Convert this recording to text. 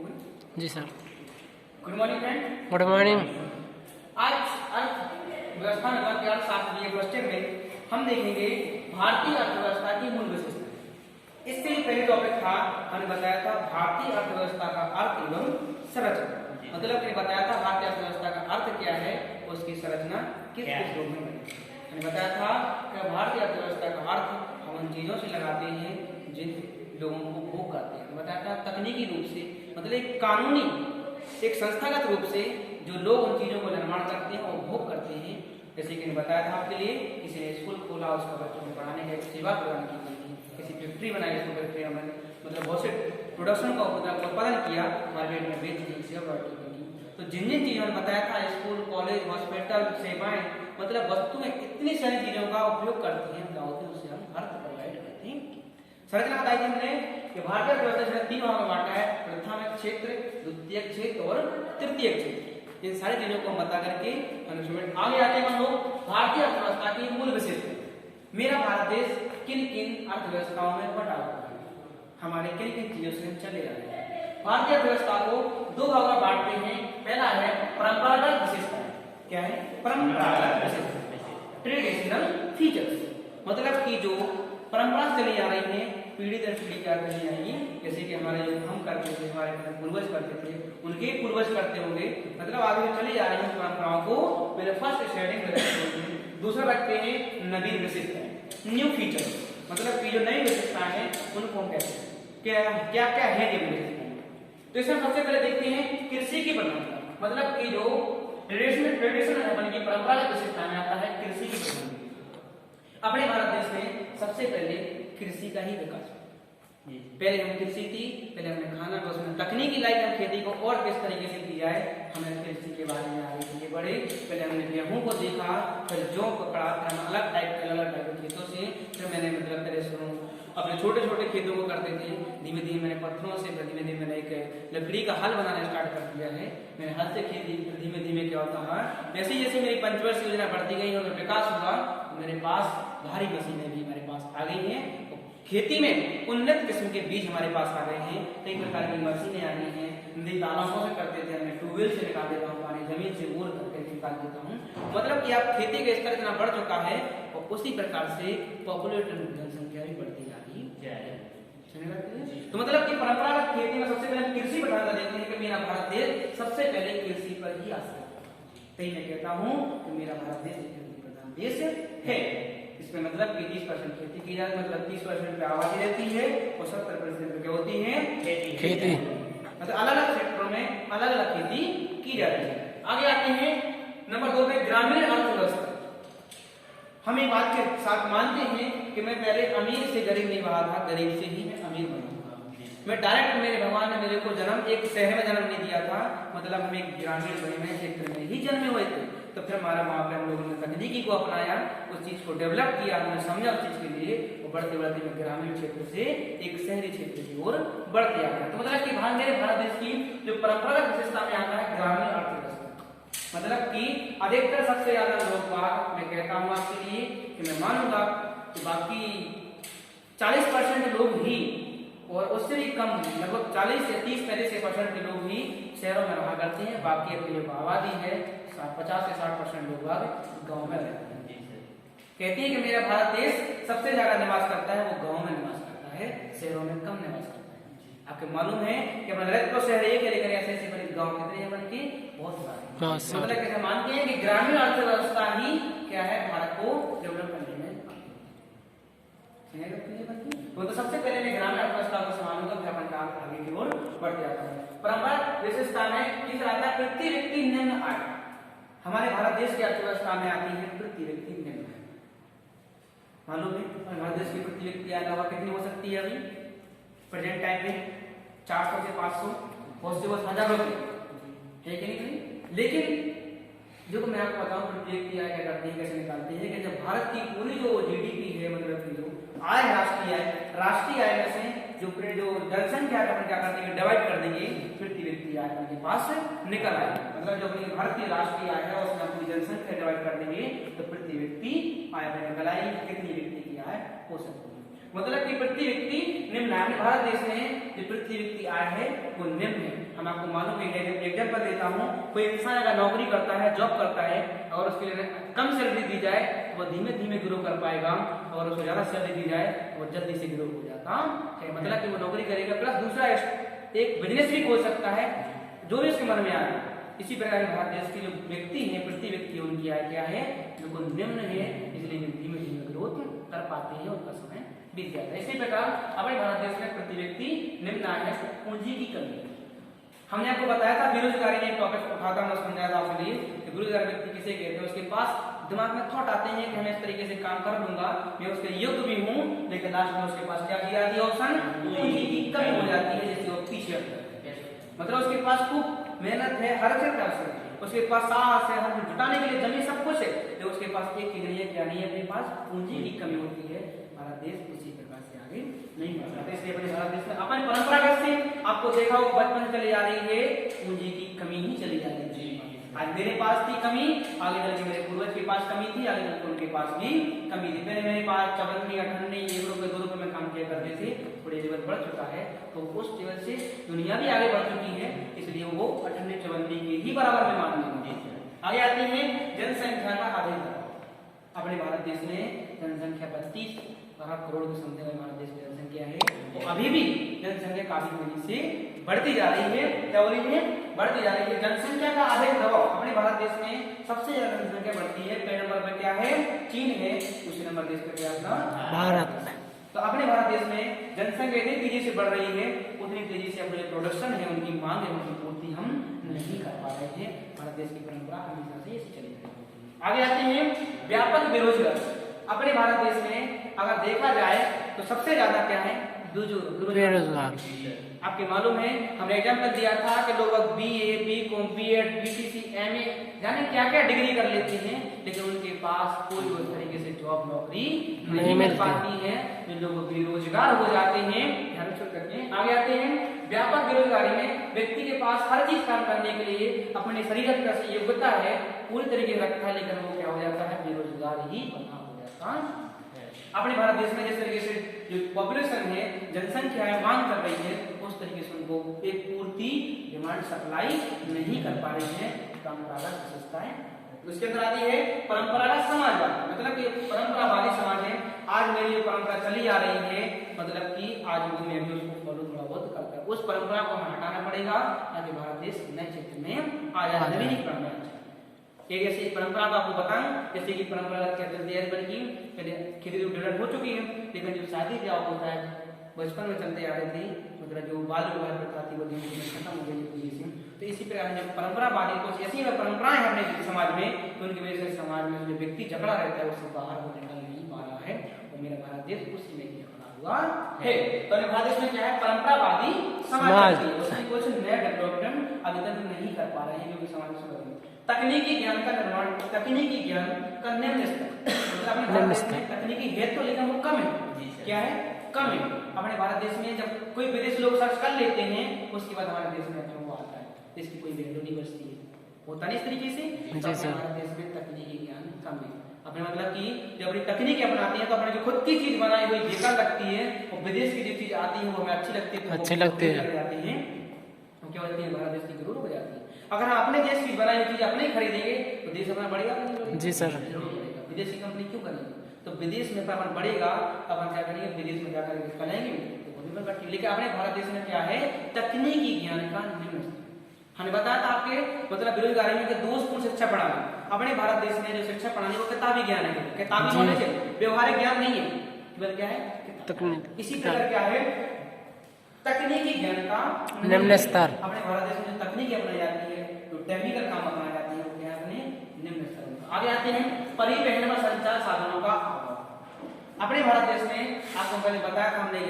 जी sir. Good morning friend. Good morning. आज अर्थव्यवस्था में के अर्थशास्त्र क्वेश्चन में हम देखेंगे भारतीय अर्थव्यवस्था की मूल विशेषता। इससे पहले टॉपिक था, हमने बताया था भारतीय अर्थव्यवस्था का अर्थ एवं संरचना। मतलब मैंने बताया था भारतीय अर्थव्यवस्था का अर्थ क्या है, उसकी संरचना किस किस रूप में बनी। मैंने बताया था कि भारतीय अर्थव्यवस्था का अर्थ हम उन चीजों से लगाते हैं जिन लोगों को भोग करते हैं। बताया था तकनीकी रूप से, मतलब एक कानूनी, एक संस्थागत रूप से जो लोग उन चीजों को निर्माण करते हैं और भोग करते हैं। जैसे कि बताया था आपके लिए, किसी ने स्कूल खोला, उसका बच्चों को पढ़ाने का एक सेवा प्रदान की गई थी। किसी फैक्ट्री बनाई, उसको फैक्ट्री में मतलब बहुत से प्रोडक्शन का उत्पादन किया, मार्केट में बेच दी, सेवा की। तो जिन जिन चीजों ने बताया था, स्कूल, कॉलेज, हॉस्पिटल, सेवाएं, मतलब वस्तुएं इतनी सारी चीजों का उपयोग करती हैं, उससे हम अर्थ प्रोवाइड करते हैं। संरचना बताई थी हमने कि भारतीय अर्थव्यवस्था तीन भागों में बांटा है, प्रथम क्षेत्र, द्वितीय क्षेत्र और तृतीय क्षेत्र। इन सारी चीजों को बता करके आगे आते हैं हम लोग भारतीय अर्थव्यवस्था की मूल विशेषता। मेरा भारत देश किन किन अर्थव्यवस्थाओं में बटा हुआ है, हमारे किन किन चीजों से चले आ रहे हैं। भारतीय अर्थव्यवस्था को दो भागों में बांटते हैं। पहला है परंपरागत विशेषता। क्या है? परंपरागत विशेषता, ट्रेडिशनल फीचर्स। मतलब कि जो परंपरा से चली आ रही है, पीढ़ी दर पीढ़ी क्या चली आएगी। जैसे कि हमारे जो हम करते थे, हमारे पूर्वज करते थे, उनके पूर्वज करते होंगे, मतलब आगे चली आ रही है परंपराओं को मेरे फर्स्ट शेयरिंग करते हैं। दूसरा रखते हैं नवीन विशेषताएं, न्यू फीचर्स। मतलब कि जो नई विशेषताएं हैं उनको हम कहते हैं क्या क्या क्या है ये विशेषताएं। तो इसमें सबसे पहले देखते हैं कृषि की प्रधानता। मतलब कि जो ट्रेडिशनल है, बल्कि परंपरागत विशेषता में आता है कृषि की प्रधानता। अपने भारत देश में सबसे पहले कृषि का ही विकास। पहले हम कृषि थी, पहले हमने खाना को उसमें तकनीकी लाई हम खेती को और किस तरीके से किया है, हमें कृषि के बारे में आगे बढ़े। पहले हमने गेहूं को देखा, फिर जौ पकड़ा, फिर हम अलग टाइप के खेतों से, फिर मैंने मतलब पहले अपने छोटे छोटे खेतों को करते थे। धीमे धीमे मैंने पत्थरों से, धीमे धीमे मैंने एक लकड़ी का हल बनाना स्टार्ट कर दिया है। मैंने हल से खेती, धीमे धीमे क्या होता है, जैसे जैसे मेरी पंचवर्षीय योजना बढ़ती गई और विकास हुआ, मेरे पास भारी मशीनें भी हमारे पास आ गई हैं। खेती में उन्नत किस्म के बीज हमारे पास आ गए हैं, कई प्रकार की मशीनें आ गई हैं। नदी तालाबों से करते थे, हमने ट्यूबवेल से निकाल देता हूँ पानी, जमीन से बोर करके निकाल देता हूँ। मतलब कि आप खेती का स्तर इतना बढ़ चुका है और उसी प्रकार से पॉपुलेशन, जनसंख्या भी बढ़ती जा रही है। तो मतलब कि परंपरागत खेती में सबसे पहले कृषि प्रधानता देखते हैं कि मेरा भारत देश सबसे पहले कृषि पर ही आश्रित है। तभी मैं कहता हूँ कि मेरा भारत देश एक कृषि प्रधान देश है। इसमें मतलब कि 30% खेती की जाती है, मतलब 30% पे आबादी रहती है और 70% पे क्या होती है, खेती। मतलब अलग अलग क्षेत्रों में अलग अलग खेती की जाती है। आगे आते हैं नंबर 2 पे ग्रामीण अर्थव्यवस्था। हम एक बात के साथ मानते हैं कि मैं पहले अमीर से गरीब नहीं बना था, गरीब से ही मैं अमीर बना। मैं डायरेक्ट, मेरे भगवान ने मेरे को जन्म एक शहर में जन्म नहीं दिया था, मतलब हम एक ग्रामीण में क्षेत्र में ही जन्मे हुए थे। तो फिर हमारा वहां पे हम लोगों ने तकनीकी को अपनाया, उस चीज को डेवलप किया, हमने समझा उस चीज के लिए, और बढ़ते बढ़ते मैं ग्रामीण क्षेत्र से एक शहरी क्षेत्र की ओर बढ़ते आ गया। तो मतलब कि मेरे भारत देश की जो परंपरागत विशेषता में आता है ग्रामीण अर्थव्यवस्था। मतलब कि अधिकतर सबसे ज्यादा लोग, मैं कहता हूँ आपके लिए कि मैं मानूंगा कि बाकी 40% लोग ही, और उससे भी कम, लगभग 40 से 30% के लोग ही शहरों में रहा करते हैं। बाकी अपनी जो आबादी है 50 से 60% लोग गाँव में रहते हैं। कहते हैं कि मेरा भारत देश सबसे ज्यादा निवास करता है, वो गाँव में निवास करता है, शहरों में कम निवास करता है। आपको मालूम है कि तो शहर एक है, लेकिन ऐसे ऐसे बड़े गाँव कितने हैं, बल्कि बहुत सारे। मतलब कैसे मानते हैं कि ग्रामीण अर्थव्यवस्था ही क्या है, भारत को डेवलप करने में। तो सबसे पहले मैं ग्रामीण अर्थव्यवस्था को संभालूंगा, फिर अपन आगे की ओर बढ़ते जाता है। परंपरागत विशेषता में तीसरा आता है प्रति व्यक्ति निम्न आय। हमारे भारत देश की अर्थव्यवस्था में आती है प्रति व्यक्ति निम्न आय। मालूम है भारत देश की प्रति व्यक्ति आय दवा कितनी हो सकती है अभी प्रेजेंट टाइम में? 400 से 500, बहुत से बहुत हजारों की है कि नहीं? लेकिन जो मैं आपको बताऊं प्रति व्यक्ति आय क्या करते हैं, कैसे निकालते हैं कि जब भारत की पूरी जो जीडीपी है, मतलब कि जो आय, राष्ट्रीय आय में से जो जनसंख्या का क्या कर देंगे, डिवाइड कर देंगे, प्रति व्यक्ति आय के पास निकल आए। मतलब जो अपनी भारत की राष्ट्रीय आय है उसमें अपनी जनसंख्या डिवाइड कर देंगे तो प्रति व्यक्ति आय में निकल आई कितनी व्यक्ति की आय हो सकती है। मतलब कि प्रति व्यक्ति निम्न है। भारत देश में जो प्रति व्यक्ति आय है वो निम्न है। मालूम है, एग्जाम्पल देता हूँ, कोई इंसान अगर नौकरी करता है, जॉब करता है और उसके लिए कम सैलरी दी जाए तो वो धीमे धीमे ग्रो कर पाएगा, और उसको ज्यादा सैलरी दी जाए तो वो जल्दी से ग्रो हो जाता है। मतलब कि वो नौकरी करेगा प्लस दूसरा एक बिजनेस भी खोल सकता है, जो भी उसके मन में आए। इसी प्रकार भारत देश के जो व्यक्ति हैं, प्रति व्यक्ति उनकी आय क्या है, बिल्कुल निम्न है, इसलिए धीमे धीमे ग्रोथ कर पाते हैं, उनका समय बीत जाता है। इसी प्रकार अपने भारत देश में प्रति व्यक्ति निम्न आय है, पूंजी की कमी। हमने आपको बताया था बेरोजगारी में टॉपिक उठाता मैं समझाया था आपके लिए कि बेरोजगार व्यक्ति किसे कहते हैं, उसके पास दिमाग में थॉट आते हैं कि मैं इस तरीके से काम कर लूंगा, मैं उसके योग्य भी हूँ, लेकिन लास्ट में उसके पास क्या किया जाती है, ऑप्शन पूंजी की कमी हो जाती है, जैसे वो पीछे मतलब उसके पास खूब मेहनत है, हर प्रकार से उसके पास साहस है, हर जुटाने के लिए जमीन सब कुछ है, तो उसके पास एक चीज नहीं है, क्या नहीं है, अपने पास पूंजी की कमी होती है। भारत देश उसी प्रकार से आगे नहीं बढ़ सकता। इसलिए अपने भारत देश में अपन परंपरागत से आपको देखा हो बचपन से चली आ रही है, पूंजी की कमी ही चली जा रही है। आज मेरे पास थी कमी, आगे चल के मेरे पूर्वज के पास कमी थी, आगे चल के उनके पास भी कमी थी। पहले मेरे पास चवन्नी अठन्नी 1 रुपए 2 रुपए में काम किया करते थे, थोड़े लेवल बढ़ चुका है, तो उस लेवल से दुनिया भी आगे बढ़ चुकी है, इसलिए वो अठन्नी चवन्नी के ही बराबर में मान लेंगे। आगे आती है जनसंख्या का आधे अपने भारत देश में जनसंख्या 32 करोड़ के समथिंग भारत देश की जनसंख्या है, वो अभी भी जनसंख्या काफी तेजी से बढ़ती जा रही है। क्या हो रही है, बढ़ती जा रही है। जनसंख्या का अधिक दबाव अपने भारत देश में सबसे ज्यादा जनसंख्या बढ़ती है। पहले नंबर पर क्या है, चीन है, दूसरे नंबर देश पर क्या है, भारत। तो अपने भारत देश में जनसंख्या इतनी तेजी से बढ़ रही है, उतनी तेजी से अपने प्रोडक्शन है, उनकी मांग है, उनकी पूर्ति हम नहीं कर पा रहे हैं। भारत देश की परंपरा हमेशा से ऐसी चली रही है। आगे आते हैं व्यापक बेरोजगार। अपने भारत देश में अगर देखा जाए तो सबसे ज्यादा क्या है, बेरोजगार। आपके मालूम है, हमने एग्जाम्पल दिया था कि लोग BA, BCom, B.Ed, BTC, MA जाने क्या क्या डिग्री कर लेते हैं, लेकिन उनके पास कोई उस तरीके से जॉब नौकरी नहीं मिल पाती है, वे लोग बेरोजगार हो जाते हैं। ध्यान से करते हैं। आगे आते हैं व्यापक बेरोजगारी में व्यक्ति के पास हर चीज काम करने के लिए अपने शरीर का योग्यता है, पूरी तरीके से रखता है, लेकिन वो क्या हो जाता है, बेरोजगार ही बना हो जाता है। अपने भारत देश में जिस तरीके से जो पॉपुलेशन है, जनसंख्या है, मांग कर रही है, उस तरीके से उनको एक पूर्ति डिमांड सप्लाई नहीं कर पा रही है। परंपरागत विशेषताएं उसके अंदर आती है परंपरागत समाजवाद, मतलब कि परंपरावादी समाज है। आज मेरी जो परंपरा चली आ रही है, मतलब कि आज वो मैं भी उसको फॉलो थोड़ा बहुत करता है, उस परंपरा को हमें हटाना पड़ेगा ताकि भारत देश नए क्षेत्र में आ जाए। नवीनीकरण एक ऐसी परंपरा को आपको बताएं, जैसे कि परंपरागत खेती डेवलप हो चुकी है, लेकिन जो शादी ब्याह होता है बचपन में चलते आ रहे थे, मतलब जो बाल विवाह प्रथा थी वो धीरे धीरे खत्म हो गई है। तो इसी प्रकार जब परंपरावादी कुछ ऐसी परंपराएं हैं अपने समाज में, तो उनकी वजह से समाज में जो व्यक्ति झगड़ा रहता है उससे बाहर वो निकल नहीं पा रहा है, और मेरा भारत देश उसी में हुआ है। तो भारत देश में क्या है, परंपरावादी समाज, उसकी कुछ नया डेवलपमेंट अभी तक नहीं कर पा रहे हैं, क्योंकि समाज में तकनीकी ज्ञान का निर्माण, तकनीकी ज्ञान का निम्न स्तर, तकनीकी है तो लेकिन वो कम है। क्या है, कम है। अपने भारत देश में जब कोई विदेशी लोग सर्च कर लेते हैं, उसके बाद हमारे देश में वो आता है, इसकी कोई वैल्यू नहीं बचती है, होता नहीं इस तरीके से। भारत देश में तकनीकी ज्ञान कम है। अपने मतलब कि जब अपनी तकनीकी अपनाते हैं तो अपने जो खुद की चीज बनाई हुई बेकार लगती है, और विदेश की जो चीज आती है वो हमें अच्छी लगती है, अच्छी लगती है, तो क्या होती है, भारत देश की जरूर हो जाती है। अगर हम अपने देश की बनाई हुई चीज अपने खरीदेंगे तो देश अपना बढ़ेगा नहीं? जी सर। विदेशी कंपनी क्यों करेंगे? तो विदेश में अपन बढ़ेगा, अपन क्या करेंगे, विदेश में जाकर करेंगे तो, लेकिन अपने भारत देश में क्या है, तकनीकी ज्ञान का निम्न। हमने बताया था आपके मतलब बेरोजगारी में दोषपूर्ण शिक्षा पढ़ाना। अपने भारत देश में जो शिक्षा पढ़ाने वो किताबी ज्ञान है, किताबी नॉलेज है, व्यवहारिक ज्ञान नहीं है, केवल क्या है, इसी प्रकार क्या है, तकनीकी ज्ञान का निम्न स्तर। अपने भारत देश में तकनीकी अपनाई जाती है, जो टेक्निकल काम अपनाई जाती है, वो क्या है, अपने निम्न स्तर। आगे आते हैं परिवहन व संचार साधनों का अभाव। अपने भारत देश में आपको पहले बताया था हमने